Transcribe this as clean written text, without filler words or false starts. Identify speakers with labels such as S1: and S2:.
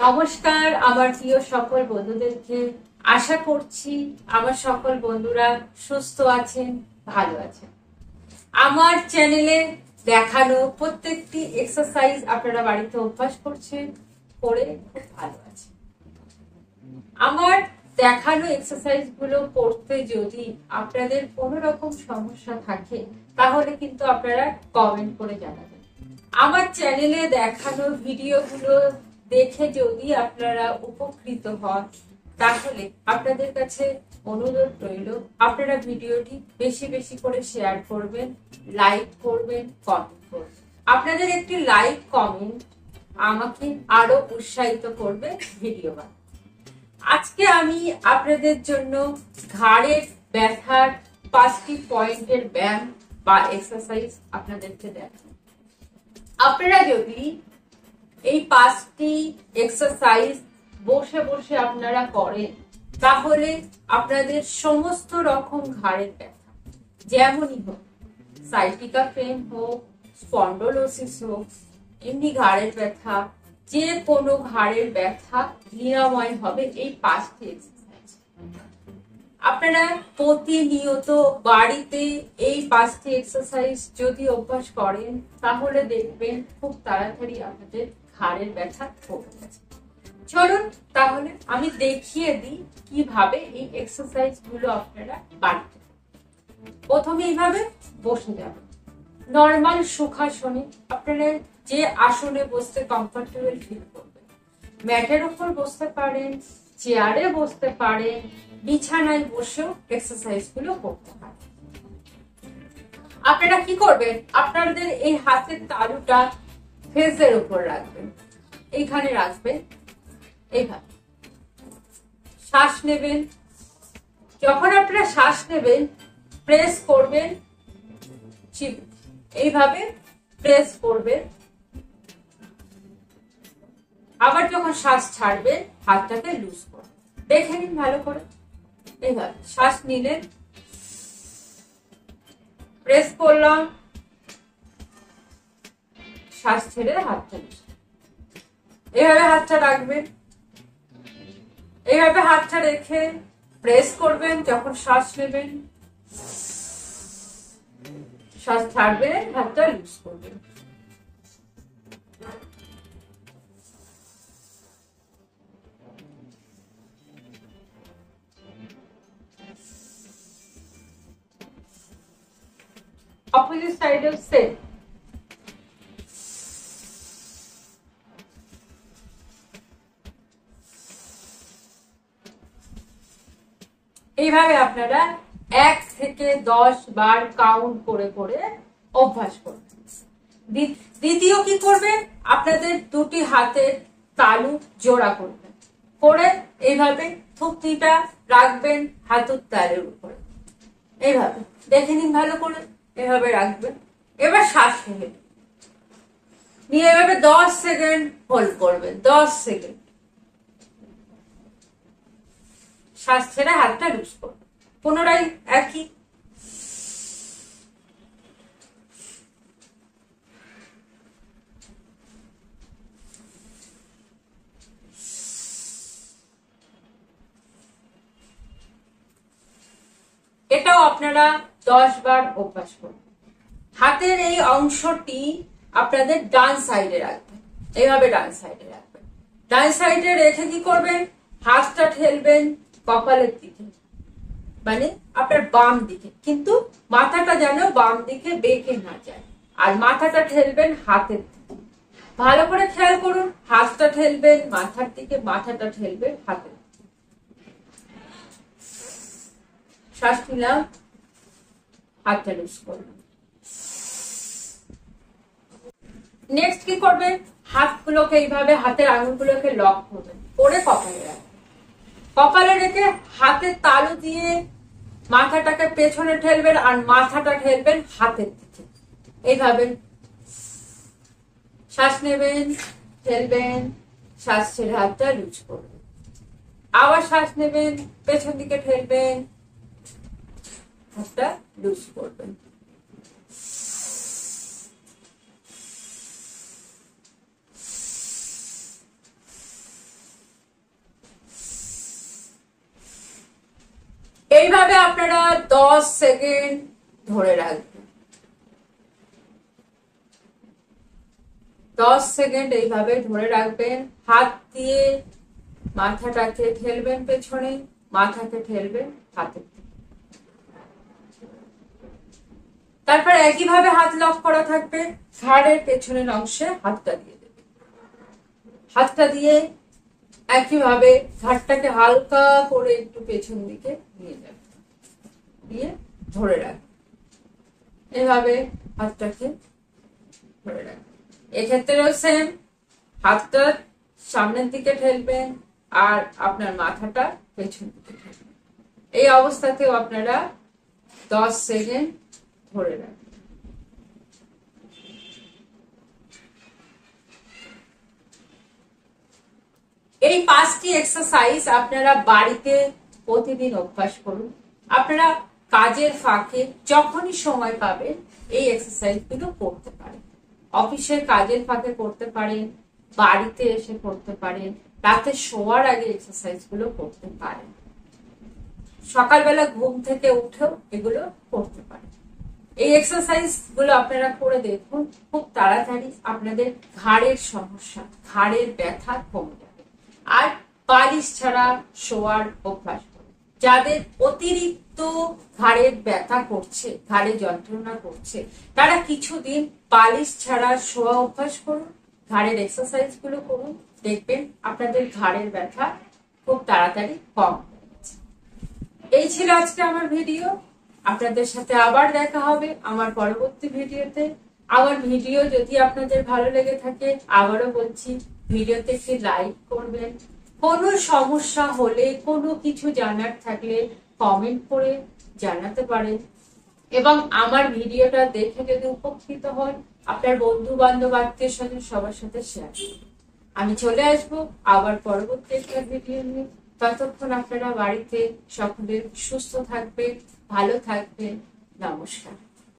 S1: নমস্কার আমার প্রিয় সকল বন্ধুদেরকে। আশা করছি আমার সকল বন্ধুরা সুস্থ আছেন, ভালো আছেন। আমার চ্যানেলে দেখানো প্রত্যেকটি এক্সারসাইজ আপনারা বাড়িতে অভ্যাস করছেন, করে খুব ভালো আছে। আমার দেখানো এক্সারসাইজ গুলো করতে যদি আপনাদের কোনো রকম সমস্যা থাকে তাহলে কিন্তু আপনারা কমেন্ট করে জানাবেন। আমার চ্যানেলে দেখানো ভিডিওগুলো দেখে যদি আপনারা উপকৃত হন তাহলে আপনাদের কাছে অনুরোধ রইল, আপনারা ভিডিওটি বেশি বেশি করে শেয়ার করবেন, লাইক করবেন, কমেন্ট করবেন। আপনাদের একটি লাইক কমেন্ট আমাকে আরো উৎসাহিত করবে ভিডিও বানাতে। আজকে আমি আপনাদের জন্য ঘাড়ের ব্যথার 5টি পয়েন্টের ব্যায়াম বা এক্সারসাইজ আপনাদেরকে দেখাবো। আপনারা যদি এই 5টি এক্সারসাইজ বসে বসে আপনারা করেন তাহলে আপনাদের সমস্ত রকম ঘাড়ের ব্যথা, যেমনই হোক, সাইটিকা পেইন হোক, স্পন্ডলোসিস হোক, এমনি ঘাড়ের ব্যথা, যে কোনো ঘাড়ের ব্যথা নিরাময় হবে এই 5টি এক্সারসাইজ। আপনারা প্রতিনিয়ত বাড়িতে এই 5টি এক্সারসাইজ যদি অভ্যাস করেন তাহলে দেখবেন খুব তাড়াতাড়ি আপনাদের ঘাড়ের ব্যথা কমে গেছে। চলুন তাহলে আমি দেখিয়ে দিই কিভাবে এই এক্সারসাইজ গুলো আপনারা বাড়িতে। প্রথমে এইভাবে বসে যাবেন নর্মাল সুখাসনে। আপনারা যে আসনে বসতে কমফোর্টেবল ফিল করবেন, ম্যাটের উপর বসতে পারেন, চেয়ারে বসতে পারেন, বিছানায় বসেও এক্সারসাইজ গুলো করতে পারেন। আপনারা কি করবেন, আপনাদের এই হাতের তালুটা ফেসের উপর রাখবেন, এইখানে রাখবেন, এইভাবে শ্বাস নেবেন। যখন আপনারা শ্বাস নেবেন প্রেস করবেন, এইভাবে প্রেস করবেন। আবার যখন শ্বাস ছাড়বেন হাতটাকে লুজ করবেন। দেখে নিন ভালো করে। এইভাবে শ্বাস নিলেন, প্রেস করলাম, শ্বাস ছেড়ে হাতটা লুজ। এইভাবে হাতটা রাখবেন, এইভাবে হাতটা রেখে প্রেস করবেন। যখন শ্বাস নেবেন, শ্বাস ছাড়বেন, হাতটা লুজ করবেন। Opposite side of same. এইভাবে আপনারা 1 থেকে 10 বার কাউন্ট করে করে অভ্যাস করবেন। দ্বিতীয় কি করবেন, আপনাদের দুটি হাতের তালু জোড়া করবেন, করে এইভাবে থুতনিটা রাখবেন হাতের তালুর উপরে। এইভাবে দেখে নিন ভালো করে, এভাবে রাখবেন। এবার শ্বাস নেবেন, নিয়ে এভাবে 10 সেকেন্ড হোল্ড করবেন, 10 সেকেন্ড। শ্বাস ছেড়ে হাতটা লুজ করবেন। পুনরায় একই। এটাও আপনারা 10 বার অভ্যাস করবেন। হাতের এই অংশটি আপনাদের ডান সাইডে রাখবেন, এইভাবে ডান সাইডে রাখবেন। ডান সাইডে রেখে কি করবেন, হাতটা ঠেলবেন কপালের দিকে, মানে আপনার বাম দিকে, কিন্তু মাথাটা যেন বাম দিকে বেঁকে না যায়। আর মাথাটা ঠেলবেন হাতের দিকে। ভালো করে খেয়াল করুন, হাতটা ঠেলবেন মাথার দিকে, মাথাটা ঠেলবেন হাতের দিকে। শ্বাস নিলাম, হাতটা লুজ করলাম। নেক্সট কি করবেন, হাতগুলোকে এইভাবে হাতের আঙুলগুলোকে লক করবেন, করে কপালে রাখবেন। কপালে রেখে হাতের তালু দিয়ে মাথাটাকে পেছনে ঠেলবেন আর মাথাটা ঠেলবেন হাতের দিকে। এইভাবে শ্বাস নেবেন, ঠেলবেন, শ্বাস ছেড়ে হাতটা লুজ করবেন। আবার শ্বাস নেবেন, পেছন দিকে ঠেলবেন, হাতটা লুজ করবেন। আপনারা 10 সেকেন্ড ধরে রাখবেন। 10 সেকেন্ড এইভাবে ধরে রাখবেন। হাত দিয়ে মাথাটাকে ঠেলবেন পেছনে, মাথাকে ঠেলবেন হাতের দিকে। তারপর একইভাবে হাত লক করা থাকবে, ঘাড়ের পেছনের অংশে হাতটা দিয়ে দেবেন। হাতটা দিয়ে একইভাবে ঘাড়টাকে হালকা করে একটু পেছন দিকে নিয়ে যাবেন, দিয়ে ধরে রাখবেন। এভাবে হাতটাকে ধরে রাখবেন। এক্ষেত্রেও সেম, হাতটা সামনের দিকে ঠেলবেন আর আপনার মাথাটা পেছন দিকে ঠেলবেন। এই অবস্থাতেও আপনারা 10 সেকেন্ড ধরে রাখবেন। এই 5টি এক্সারসাইজ আপনারা বাড়িতে প্রতিদিন অভ্যাস করুন। আপনারা কাজের ফাঁকে যখনই সময় পাবেন এই এক্সারসাইজ গুলো করতে পারেন। অফিসের কাজের ফাঁকে করতে পারেন, বাড়িতে এসে করতে পারেন, রাতে শোয়ার আগে এক্সারসাইজ গুলো করতে পারেন, সকালবেলা ঘুম থেকে উঠেও এগুলো করতে পারেন। এই এক্সারসাইজ গুলো আপনারা করে দেখুন, খুব তাড়াতাড়ি আপনাদের ঘাড়ের সমস্যা, ঘাড়ের ব্যথা কমে যাবে। আর বালিশ ছাড়া শোয়ার অভ্যাস করুন। যাদের অতিরিক্ত ঘাড়ের ব্যথা করছে, ঘাড়ে যন্ত্রণা করছে, তারা কিছুদিন বালিশ ছাড়া শোয়া অভ্যাস করুন, ঘাড়ের এক্সারসাইজ গুলো করুন, দেখবেন আপনাদের ঘাড়ের ব্যথা খুব তাড়াতাড়ি কম হয়ে গেছে। এই ছিল আজকে আমার ভিডিও। আপনাদের সাথে আবার দেখা হবে আমার পরবর্তী ভিডিওতে। আমার ভিডিও যদি আপনাদের ভালো লেগে থাকে, আবারও বলছি, ভিডিওতে একটি লাইক করবেন। কোনো সমস্যা হলে, কোনো কিছু জানার থাকলে কমেন্ট করে জানাতে পারেন। এবং আমার ভিডিওটা দেখে যদি উপকৃত হন, আপনার বন্ধু বান্ধব আত্মীয় স্বজন সবার সাথে শেয়ার করুন। আমি চলে আসবো আবার পরবর্তী একটা ভিডিও নিয়ে। ততক্ষণ আপনারা বাড়িতে সকলে সুস্থ থাকবেন, ভালো থাকবেন। নমস্কার।